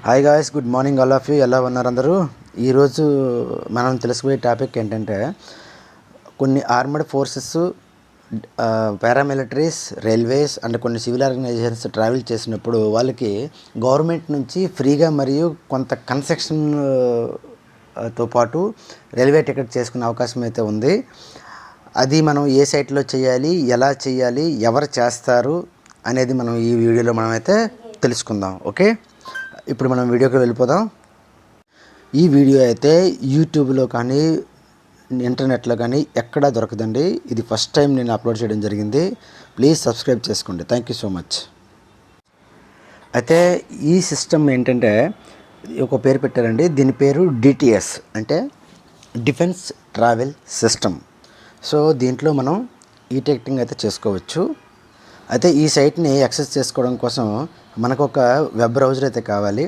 Hi guys, good morning all of you. ఎలా ఉన్నారు అందరూ? ఈరోజు మనం తెలుసుకోబోయే టాపిక్ ఏంటంటే కొన్ని ఆర్మడ్ ఫోర్సెస్, పారామిలిటరీస్, రైల్వేస్ అండ్ కొన్ని సివిల్ ఆర్గనైజేషన్స్ ట్రావెల్ చేసినప్పుడు వాళ్ళకి గవర్నమెంట్ నుంచి ఫ్రీగా మరియు కొంత కన్సెషన్ తో పాటు రైల్వే టికెట్ చేసుకునే అవకాశం అయితే ఉంది. అది మనం ఏ సైట్లో చేయాలి, ఎలా చేయాలి, ఎవరు చేస్తారు అనేది మనం ఈ వీడియోలో మనమైతే తెలుసుకుందాం. ఓకే, ఇప్పుడు మనం వీడియోకి వెళ్ళిపోదాం. ఈ వీడియో అయితే యూట్యూబ్లో కానీ ఇంటర్నెట్లో కానీ ఎక్కడా దొరకదండి. ఇది ఫస్ట్ టైం నేను అప్లోడ్ చేయడం జరిగింది. ప్లీజ్ సబ్స్క్రైబ్ చేసుకోండి. Thank you so much. అయితే ఈ సిస్టమ్ ఏంటంటే ఒక పేరు పెట్టారండి. దీని పేరు డిటిఎస్, అంటే డిఫెన్స్ ట్రావెల్ సిస్టమ్. సో దీంట్లో మనం ఈ టికెటింగ్ అయితే చేసుకోవచ్చు. అయితే ఈ సైట్ని యాక్సెస్ చేసుకోవడం కోసం మనకు ఒక వెబ్ బ్రౌజర్ అయితే కావాలి.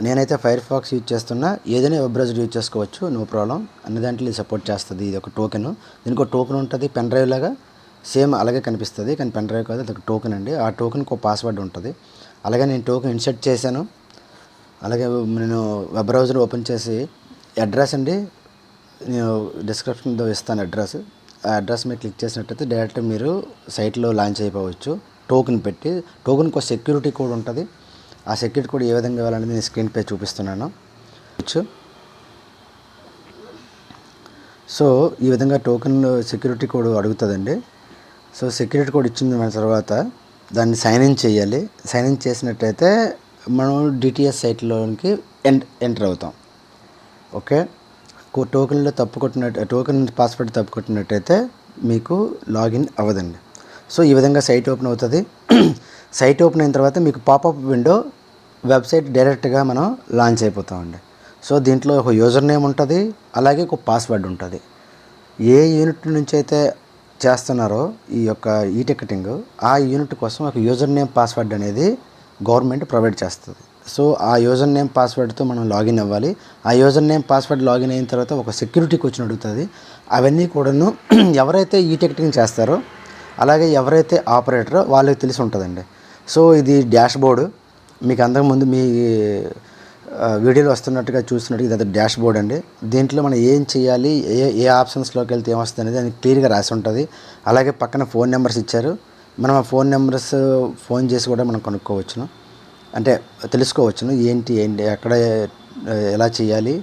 నేనైతే ఫైర్ ఫాక్స్ యూజ్ చేస్తున్నా. ఏదైనా వెబ్ బ్రౌజర్ యూజ్ చేసుకోవచ్చు, నో ప్రాబ్లం. అన్ని దాంట్లో ఇది సపోర్ట్ చేస్తుంది. ఇది ఒక టోకెన్. దీనికి ఒక టోకెన్ ఉంటుంది, పెన్ డ్రైవ్ లాగా సేమ్ అలాగే కనిపిస్తుంది, కానీ పెన్ డ్రైవ్ కాదు, అది ఒక టోకెన్ అండి. ఆ టోకెన్కి ఒక పాస్వర్డ్ ఉంటుంది. అలాగే నేను టోకెన్ ఇన్సర్ట్ చేశాను. అలాగే నేను వెబ్ బ్రౌజర్ ఓపెన్ చేసి అడ్రస్ అండి, నేను డిస్క్రిప్షన్లో ఇస్తాను అడ్రస్. ఆ అడ్రస్ మీద క్లిక్ చేసినట్టయితే డైరెక్ట్ మీరు సైట్లో లాంచ్ అయిపోవచ్చు. టోకెన్ పెట్టి, టోకెన్కి ఒక సెక్యూరిటీ కోడ్ ఉంటుంది. ఆ సెక్యూరిటీ కోడ్ ఏ విధంగా ఇవ్వాలనేది నేను స్క్రీన్ పై చూపిస్తున్నాను. సో ఈ విధంగా టోకెన్ సెక్యూరిటీ కోడ్ అడుగుతుందండి. సో సెక్యూరిటీ కోడ్ ఇచ్చిన తర్వాత దాన్ని సైన్ ఇన్ చేయాలి. సైన్ ఇన్ చేసినట్టయితే మనం డిటిఎస్ సైట్లోనికి ఎంటర్ అవుతాం. ఓకే, టోకెన్లో టోకెన్ పాస్వర్డ్ తప్పు కొట్టినట్టయితే మీకు లాగిన్ అవ్వదండి. సో ఈ విధంగా సైట్ ఓపెన్ అవుతుంది. సైట్ ఓపెన్ అయిన తర్వాత మీకు పాపప్ విండో, వెబ్సైట్ డైరెక్ట్గా మనం లాంచ్ అయిపోతామండి. సో దీంట్లో ఒక యూజర్ నేమ్ ఉంటుంది, అలాగే ఒక పాస్వర్డ్ ఉంటుంది. ఏ యూనిట్ నుంచి అయితే చేస్తున్నారో ఈ యొక్క ఈ టికెటింగ్, ఆ యూనిట్ కోసం ఒక యూజర్ నేమ్ పాస్వర్డ్ అనేది గవర్నమెంట్ ప్రొవైడ్ చేస్తుంది. సో ఆ యూజర్ నేమ్ పాస్వర్డ్తో మనం లాగిన్ అవ్వాలి. ఆ యూజర్ నేమ్ పాస్వర్డ్ లాగిన్ అయిన తర్వాత ఒక సెక్యూరిటీ క్వశ్చన్ అడుగుతుంది. అవన్నీ కూడాను ఎవరైతే ఈ టికెటింగ్ చేస్తారో, అలాగే ఎవరైతే ఆపరేటరో వాళ్ళకి తెలిసి ఉంటుందండి. సో ఇది డాష్ బోర్డు. మీకు అంతకుముందు మీ వీడియోలో వస్తున్నట్టుగా చూస్తున్నట్టు ఇదంతా డాష్ బోర్డ్ అండి. దీంట్లో మనం ఏం చేయాలి, ఏ ఆప్షన్స్లోకి వెళ్తే ఏమొస్తుంది అనేది దానికి క్లియర్గా రాసి ఉంటుంది. అలాగే పక్కన ఫోన్ నెంబర్స్ ఇచ్చారు. మనం ఆ ఫోన్ నెంబర్స్ ఫోన్ చేసి కూడా మనం కనుక్కోవచ్చును, అంటే తెలుసుకోవచ్చును ఏంటి ఎక్కడ ఎలా చేయాలి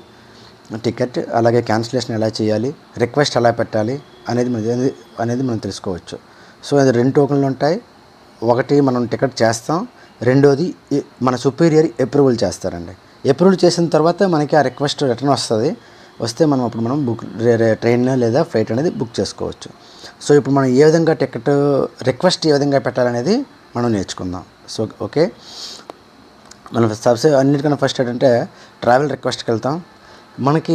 టికెట్, అలాగే క్యాన్సిలేషన్ ఎలా చేయాలి, రిక్వెస్ట్ ఎలా పెట్టాలి అనేది మనం తెలుసుకోవచ్చు. సో అది 2 టోకెన్లు ఉంటాయి. ఒకటి మనం టికెట్ చేస్తాం, రెండోది మన సుపీరియర్ అప్రూవల్ చేస్తారండి. అప్రూవల్ చేసిన తర్వాత మనకి ఆ రిక్వెస్ట్ రిటర్న్ వస్తే మనం అప్పుడు మనం ట్రైన్ లేదా ఫ్లైట్ అనేది బుక్ చేసుకోవచ్చు. సో ఇప్పుడు మనం ఏ విధంగా టికెట్ రిక్వెస్ట్ ఏ విధంగా పెట్టాలనేది మనం నేర్చుకుందాం. సో ఓకే, మనం అన్నిటికన్నా ఫస్ట్ ఏంటంటే ట్రావెల్ రిక్వెస్ట్కి వెళ్తాం. మనకి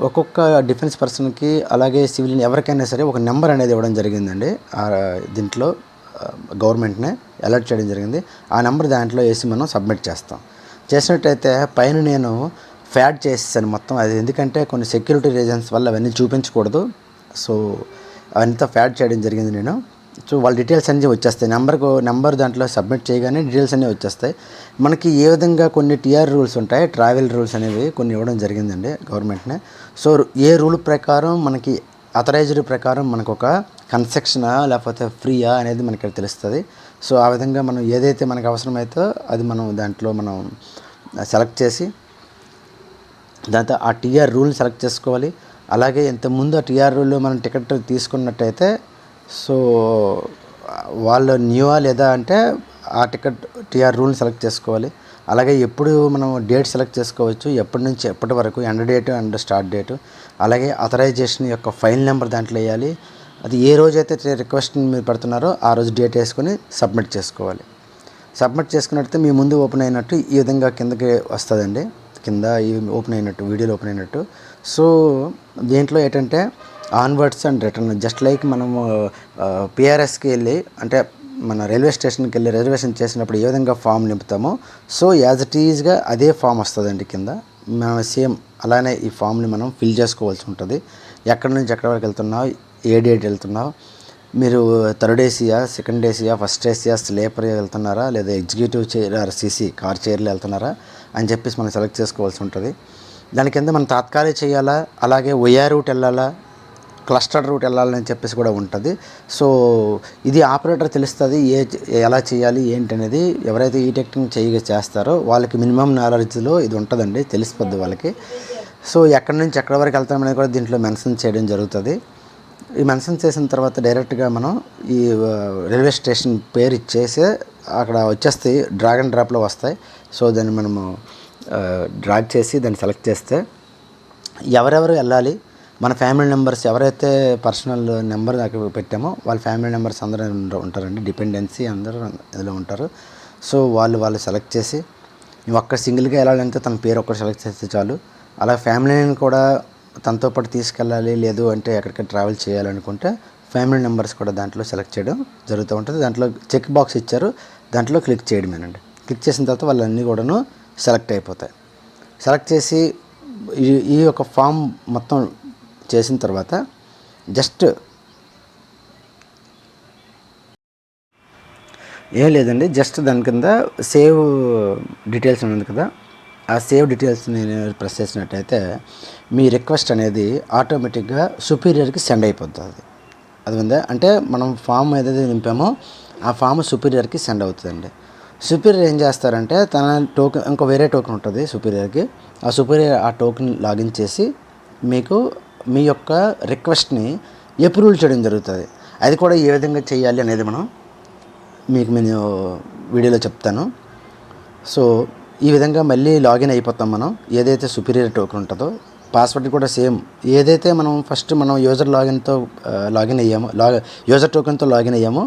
ఒక్కొక్క డిఫెన్స్ పర్సన్కి, అలాగే సివిలియన్ ఎవరికైనా సరే ఒక నెంబర్ అనేది ఇవ్వడం జరిగిందండి. దీంట్లో గవర్నమెంట్నే అలర్ట్ చేయడం జరిగింది. ఆ నెంబర్ దాంట్లో వేసి మనం సబ్మిట్ చేసినట్టయితే పైన నేను ఫ్యాడ్ చేసేసాను మొత్తం. అది ఎందుకంటే కొన్ని సెక్యూరిటీ రీజన్స్ వల్ల అవన్నీ చూపించకూడదు. సో అవంతా ఫ్యాడ్ చేయడం జరిగింది నేను. సో వాళ్ళ డీటెయిల్స్ అన్నీ వచ్చేస్తాయి. నెంబర్ దాంట్లో సబ్మిట్ చేయగానే డీటెయిల్స్ అన్నీ వచ్చేస్తాయి. మనకి ఏ విధంగా కొన్ని టీఆర్ రూల్స్ ఉంటాయి, ట్రావెల్ రూల్స్ అనేవి కొన్ని ఇవ్వడం జరిగిందండి గవర్నమెంట్నే. సో ఏ రూల్ ప్రకారం మనకి అథరైజ్డ్ ప్రకారం మనకు ఒక కన్సెక్షనా లేకపోతే ఫ్రీయా అనేది మనకి తెలుస్తుంది. సో ఆ విధంగా మనం ఏదైతే మనకు అవసరమైతే అది మనం దాంట్లో మనం సెలెక్ట్ చేసి దాంతో ఆ టీఆర్ రూల్ సెలెక్ట్ చేసుకోవాలి. అలాగే ఇంతకుముందు ఆ టీఆర్ రూల్లో మనం టికెట్ తీసుకున్నట్టయితే సో వాళ్ళు న్యూవా లేదా అంటే ఆ టికెట్ టీఆర్ రూల్ని సెలెక్ట్ చేసుకోవాలి. అలాగే ఎప్పుడు మనం డేట్ సెలెక్ట్ చేసుకోవచ్చు, ఎప్పటి నుంచి ఎప్పటి వరకు, end date and start date. అలాగే అథరైజేషన్ యొక్క ఫైల్ నెంబర్ దాంట్లో వేయాలి. అది ఏ రోజైతే రిక్వెస్ట్ మీరు పెడుతున్నారో ఆ రోజు డేట్ వేసుకొని సబ్మిట్ చేసుకోవాలి. సబ్మిట్ చేసుకున్నట్టయితే మీ ముందు ఓపెన్ అయినట్టు ఈ విధంగా కిందకి వస్తుందండి. కింద ఓపెన్ అయినట్టు, వీడియోలో ఓపెన్ అయినట్టు. సో దీంట్లో ఏంటంటే onwards and return, just like మనము పిఆర్ఎస్కి వెళ్ళి, అంటే మన రైల్వే స్టేషన్కి వెళ్ళి రిజర్వేషన్ చేసినప్పుడు ఏ విధంగా ఫామ్ నింపుతామో, సో యాజ్ ఇట్ ఈజ్గా అదే ఫామ్ వస్తుందండి కింద. మనం సేమ్ అలానే ఈ ఫామ్ని మనం ఫిల్ చేసుకోవాల్సి ఉంటుంది. ఎక్కడి నుంచి ఎక్కడి వరకు వెళ్తున్నావు, ఏ డేట్ వెళ్తున్నావు, మీరు థర్డ్ ఏసీయా, సెకండ్ ఏసీయా, ఫస్ట్ ఏసీయా, స్లీపర్ వెళ్తున్నారా, లేదా executive chair or CC car చైర్లో వెళ్తున్నారా అని చెప్పేసి మనం సెలెక్ట్ చేసుకోవాల్సి ఉంటుంది. దాని కింద మనం తాత్కాలిక చేయాలా, అలాగే ఒయా రూట్ వెళ్ళాలా, క్లస్టర్డ్ రూట్ వెళ్ళాలని చెప్పేసి కూడా ఉంటుంది. సో ఇది ఆపరేటర్ తెలుస్తుంది ఎలా చేయాలి ఏంటి అనేది. ఎవరైతే ఈ టెక్నిక్ చేస్తారో వాళ్ళకి మినిమం నాలెడ్జ్లో ఇది ఉంటుందండి, తెలిసిపోద్ది వాళ్ళకి. సో ఎక్కడి నుంచి ఎక్కడి వరకు వెళ్తామనేది కూడా దీంట్లో మెన్షన్ చేయడం జరుగుతుంది. ఈ మెన్షన్ చేసిన తర్వాత డైరెక్ట్గా మనం ఈ రైల్వే స్టేషన్ పేరు ఇచ్చేసి అక్కడ వచ్చేస్తాయి, డ్రాగ్ అండ్ డ్రాప్లో వస్తాయి. సో దాన్ని మనము డ్రాగ్ చేసి దాన్ని సెలెక్ట్ చేస్తే ఎవరెవరు వెళ్ళాలి, మన ఫ్యామిలీ మెంబర్స్ ఎవరైతే పర్సనల్ నెంబర్ దాకా పెట్టామో వాళ్ళ ఫ్యామిలీ మెంబర్స్ అందరూ ఉంటారండి, డిపెండెన్సీ అందరూ ఇందులో ఉంటారు. సో వాళ్ళు సెలెక్ట్ చేసి ఒక్క సింగిల్గా వెళ్ళాలంటే తన పేరు ఒక్కటి సెలెక్ట్ చేస్తే చాలు. అలా ఫ్యామిలీని కూడా తనతో పాటు తీసుకెళ్ళాలి, లేదు అంటే ఎక్కడికి ట్రావెల్ చేయాలనుకుంటే ఫ్యామిలీ మెంబర్స్ కూడా దాంట్లో సెలెక్ట్ చేయడం జరుగుతూ ఉంటుంది. దాంట్లో చెక్ బాక్స్ ఇచ్చారు, దాంట్లో క్లిక్ చేయడమేనండి. క్లిక్ చేసిన తర్వాత వాళ్ళన్నీ కూడాను సెలెక్ట్ అయిపోతాయి. సెలెక్ట్ చేసి ఈ యొక్క ఫామ్ మొత్తం చేసిన తర్వాత జస్ట్ ఏం లేదండి, జస్ట్ దాని కింద సేవ్ డీటెయిల్స్ ఉంది కదా, ఆ సేవ్ డీటెయిల్స్ నేను ప్రెస్ చేసినట్టయితే మీ రిక్వెస్ట్ అనేది ఆటోమేటిక్గా సుపీరియర్కి సెండ్ అయిపోతుంది. అది ఉందా అంటే మనం ఫామ్ ఏదైతే నింపామో ఆ ఫామ్ సుపీరియర్కి సెండ్ అవుతుందండి. సుపీరియర్ ఏం చేస్తారంటే తన టోకెన్, ఇంకో వేరే టోకెన్ ఉంటుంది సుపీరియర్కి, ఆ సుపీరియర్ ఆ టోకెన్ లాగిన్ చేసి మీకు మీ యొక్క రిక్వెస్ట్ని అప్రూవల్ చేయడం జరుగుతుంది. అది కూడా ఏ విధంగా చేయాలి అనేది నేను వీడియోలో చెప్తాను. సో ఈ విధంగా మళ్ళీ లాగిన్ అయిపోతాం. మనం ఏదైతే సుపీరియర్ టోకెన్ ఉంటుందో పాస్వర్డ్ కూడా సేమ్, ఏదైతే మనం ఫస్ట్ మనం యూజర్ టోకెన్తో లాగిన్ అయ్యామో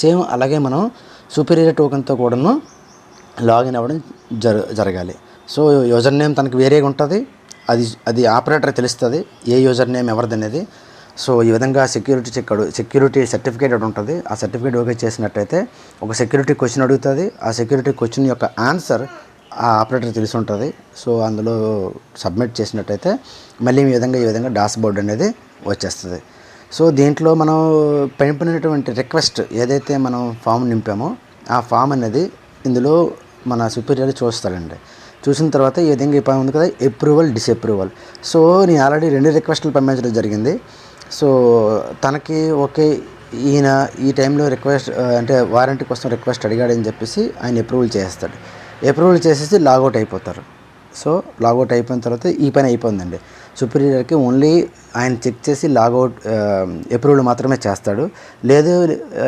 సేమ్ అలాగే మనం సుపీరియర్ టోకెన్తో కూడాను లాగిన్ అవ్వడం జరగాలి. సో యూజర్ నేమ్ తనకు వేరేగా ఉంటుంది, అది ఆపరేటర్ తెలుస్తుంది ఏ యూజర్ నేమ్ ఎవరిది అనేది. సో ఈ విధంగా సెక్యూరిటీ సర్టిఫికేట్ ఉంటుంది. ఆ సర్టిఫికేట్ ఓకే చేసినట్టయితే ఒక సెక్యూరిటీ క్వశ్చన్ అడుగుతుంది. ఆ సెక్యూరిటీ క్వశ్చన్ యొక్క ఆన్సర్ ఆ ఆపరేటర్ తెలిసి ఉంటుంది. సో అందులో సబ్మిట్ చేసినట్టయితే మళ్ళీ ఈ విధంగా డాష్బోర్డ్ అనేది వచ్చేస్తుంది. సో దీంట్లో మనం పంపినటువంటి రిక్వెస్ట్ ఏదైతే మనం ఫామ్ నింపామో ఆ ఫామ్ అనేది ఇందులో మన సుపీరియర్ చూస్తాడండి. చూసిన తర్వాత ఈ విధంగా ఈ ఉంది కదా, అప్రూవల్ డిసప్రూవల్. సో నేను ఆల్రెడీ 2 రిక్వెస్ట్లు పంపించడం జరిగింది. సో తనకి ఓకే, ఈయన ఈ టైంలో రిక్వెస్ట్ అంటే వారంటీ కోసం రిక్వెస్ట్ అడిగాడని చెప్పేసి ఆయన అప్రూవల్ చేస్తాడు. అప్రూవల్ చేసేసి లాగౌట్ అయిపోతారు. సో లాగౌట్ అయిపోయిన తర్వాత ఈ పని అయిపోయిందండి. సుపీరియర్కి ఓన్లీ ఆయన చెక్ చేసి లాగౌట్ అప్రూవల్ మాత్రమే చేస్తాడు, లేదు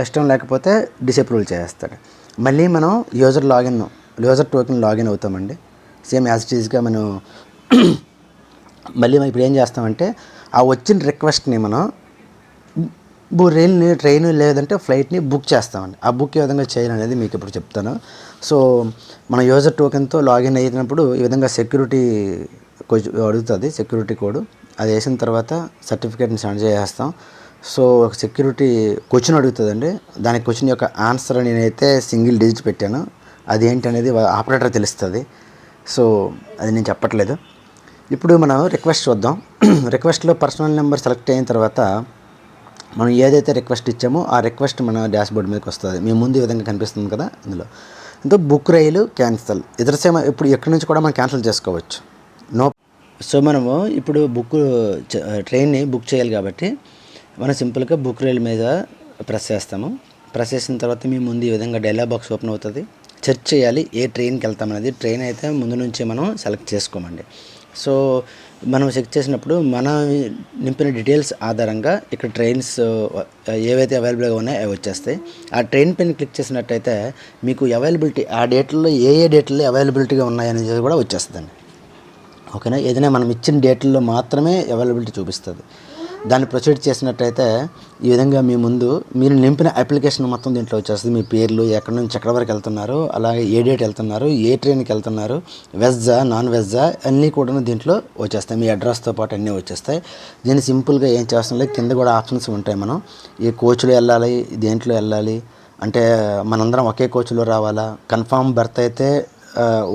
ఇష్టం లేకపోతే డిసప్రూవల్ చేస్తాడు. మళ్ళీ మనం యూజర్ టోకెన్ లాగిన్ అవుతామండి. సేమ్ యాజ్ ఇట్ ఈజ్గా మనం మళ్ళీ ఇప్పుడు ఏం చేస్తామంటే ఆ వచ్చిన రిక్వెస్ట్ని మనం ట్రైన్ లేదంటే ఫ్లైట్ని బుక్ చేస్తామండి. ఆ బుక్ ఏ విధంగా చేయాలనేది మీకు ఇప్పుడు చెప్తాను. సో మన యూజర్ టోకెన్తో లాగిన్ అయినప్పుడు ఈ విధంగా సెక్యూరిటీ అడుగుతుంది, సెక్యూరిటీ కోడ్. అది వేసిన తర్వాత సర్టిఫికేట్ని సెండ్ చేసేస్తాం. సో ఒక సెక్యూరిటీ క్వశ్చన్ అడుగుతుందండి. దానికి క్వశ్చన్ యొక్క ఆన్సర్ నేనైతే సింగిల్ డిజిట్ పెట్టాను, అది ఏంటనేది ఆపరేటర్ తెలుస్తుంది. సో అది నేను చెప్పట్లేదు. ఇప్పుడు మనం రిక్వెస్ట్ చూద్దాం. రిక్వెస్ట్లో పర్సనల్ నెంబర్ సెలెక్ట్ అయిన తర్వాత మనం ఏదైతే రిక్వెస్ట్ ఇచ్చామో ఆ రిక్వెస్ట్ మన డాష్బోర్డ్ మీదకి వస్తుంది. మీ ముందు ఈ విధంగా కనిపిస్తుంది కదా, ఇందులో ఇంతో బుక్ రైలు క్యాన్సల్ ఇతరసేమ ఇప్పుడు ఎక్కడి నుంచి కూడా మనం క్యాన్సిల్ చేసుకోవచ్చు. సో మనము ఇప్పుడు ట్రైన్ని బుక్ చేయాలి కాబట్టి మనం సింపుల్గా బుక్ రైలు మీద ప్రెస్ చేస్తాము. ప్రెస్ చేసిన తర్వాత మీ ముందు ఈ విధంగా డైలాగ్ బాక్స్ ఓపెన్ అవుతుంది. సెర్చ్ చేయాలి ఏ ట్రైన్కి వెళ్తామనేది. ట్రైన్ అయితే ముందు నుంచి మనం సెలెక్ట్ చేసుకోమండి. సో మనం చెక్ చేసినప్పుడు మన నింపిన డీటెయిల్స్ ఆధారంగా ఇక్కడ ట్రైన్స్ ఏవైతే అవైలబుల్గా ఉన్నాయో అవి వచ్చేస్తాయి. ఆ ట్రైన్ పైన క్లిక్ చేసినట్టయితే మీకు అవైలబిలిటీ ఆ డేట్లలో ఏ డేట్లో అవైలబిలిటీగా ఉన్నాయనేది కూడా వచ్చేస్తుందండి. ఓకేనా, ఏదైనా మనం ఇచ్చిన డేట్లలో మాత్రమే అవైలబిలిటీ చూపిస్తుంది. దాన్ని ప్రొసీడ్ చేసినట్టయితే ఈ విధంగా మీ ముందు మీరు నింపిన అప్లికేషన్ మొత్తం దీంట్లో వచ్చేస్తుంది. మీ పేర్లు, ఎక్కడి నుంచి ఎక్కడి వరకు వెళ్తున్నారు, అలాగే ఏ డేట్ వెళ్తున్నారు, ఏ ట్రైన్కి వెళ్తున్నారు, వెజ్జా నాన్ వెజ్జా అన్నీ కూడా దీంట్లో వచ్చేస్తాయి. మీ అడ్రస్తో పాటు అన్నీ వచ్చేస్తాయి. దీన్ని సింపుల్గా ఏం చేస్తున్నాం, కింద కూడా ఆప్షన్స్ ఉంటాయి. మనం ఏ కోచ్లో వెళ్ళాలి, దేంట్లో వెళ్ళాలి అంటే మనందరం ఒకే కోచ్లో రావాలా, కన్ఫామ్ బెర్త్ అయితే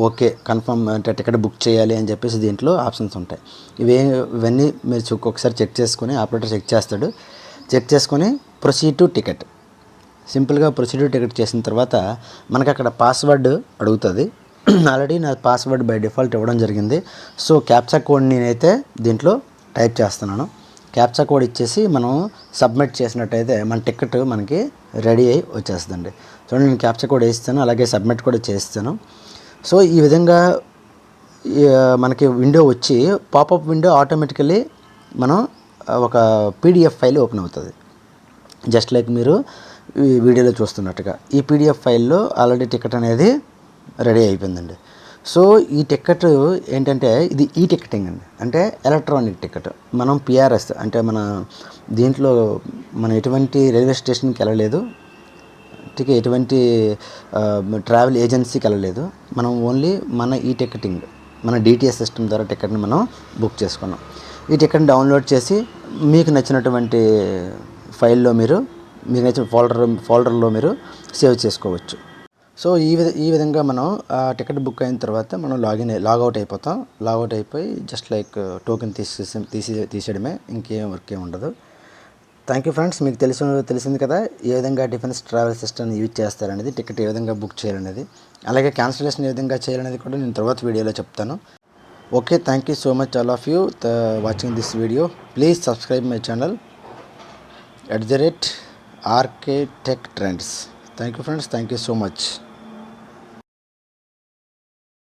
ఓకే, కన్ఫర్మ్ అంటే టికెట్ బుక్ చేయాలి అని చెప్పేసి దీంట్లో ఆప్షన్స్ ఉంటాయి. ఇవన్నీ మీరు ఒకసారి చెక్ చేసుకొని ఆపరేటర్ చెక్ చేస్తాడు. చెక్ చేసుకొని ప్రొసీడ్ టు టికెట్, సింపుల్గా ప్రొసీడ్ టు టికెట్ చేసిన తర్వాత మనకు అక్కడ పాస్వర్డ్ అడుగుతుంది. ఆల్రెడీ నా పాస్వర్డ్ బై డిఫాల్ట్ ఇవ్వడం జరిగింది. సో క్యాప్చా కోడ్ నేనైతే దీంట్లో టైప్ చేస్తున్నాను. క్యాప్చా కోడ్ ఇచ్చేసి మనం సబ్మిట్ చేసినట్టయితే మన టికెట్ మనకి రెడీ అయ్యి వచ్చేస్తుందండి. చూడండి, నేను క్యాప్చా కోడ్ వేస్తాను, అలాగే సబ్మిట్ కూడా చేస్తాను. సో ఈ విధంగా మనకి విండో వచ్చి పాపప్ విండో ఆటోమేటికల్లీ మనం ఒక పీడిఎఫ్ ఫైల్ ఓపెన్ అవుతుంది. జస్ట్ లైక్ మీరు ఈ వీడియోలో చూస్తున్నట్టుగా ఈ పీడిఎఫ్ ఫైల్లో ఆల్రెడీ టికెట్ అనేది రెడీ అయిపోయిందండి. సో ఈ టికెట్ ఏంటంటే ఇది ఈ టికెటింగ్ అండి, అంటే ఎలక్ట్రానిక్ టికెట్. మనం పిఆర్ఎస్ అంటే మన దీంట్లో మనం ఎటువంటి రైల్వే స్టేషన్కి వెళ్ళలేదు, ఎటువంటి ట్రావెల్ ఏజెన్సీకి వెళ్ళలేదు. మనం ఓన్లీ మన ఈ టికెటింగ్ మన డిటిఎస్ సిస్టమ్ ద్వారా టికెట్ని మనం బుక్ చేసుకున్నాం. ఈ టికెట్ని డౌన్లోడ్ చేసి మీకు నచ్చినటువంటి ఫైల్లో మీకు నచ్చిన ఫోల్డర్లో మీరు సేవ్ చేసుకోవచ్చు. సో ఈ విధంగా మనం ఆ టికెట్ బుక్ అయిన తర్వాత మనం లాగౌట్ అయిపోతాం. లాగౌట్ అయిపోయి జస్ట్ లైక్ టోకెన్ తీసేయడమే, ఇంకేం వర్క్ ఏమి ఉండదు. Thank you friends. మీకు తెలిసింది కదా ఏ విధంగా డిఫెన్స్ ట్రావెల్ సిస్టమ్ యూజ్ చేస్తారనేది, టికెట్ ఏ విధంగా బుక్ చేయాలనేది, అలాగే క్యాన్సిలేషన్ ఏ విధంగా చేయాలనేది కూడా నేను తర్వాత వీడియోలో చెప్తాను. Okay, thank you so much all of you watching this video. Please subscribe my channel @RK Tech Trends. Thank you friends. Thank you so much.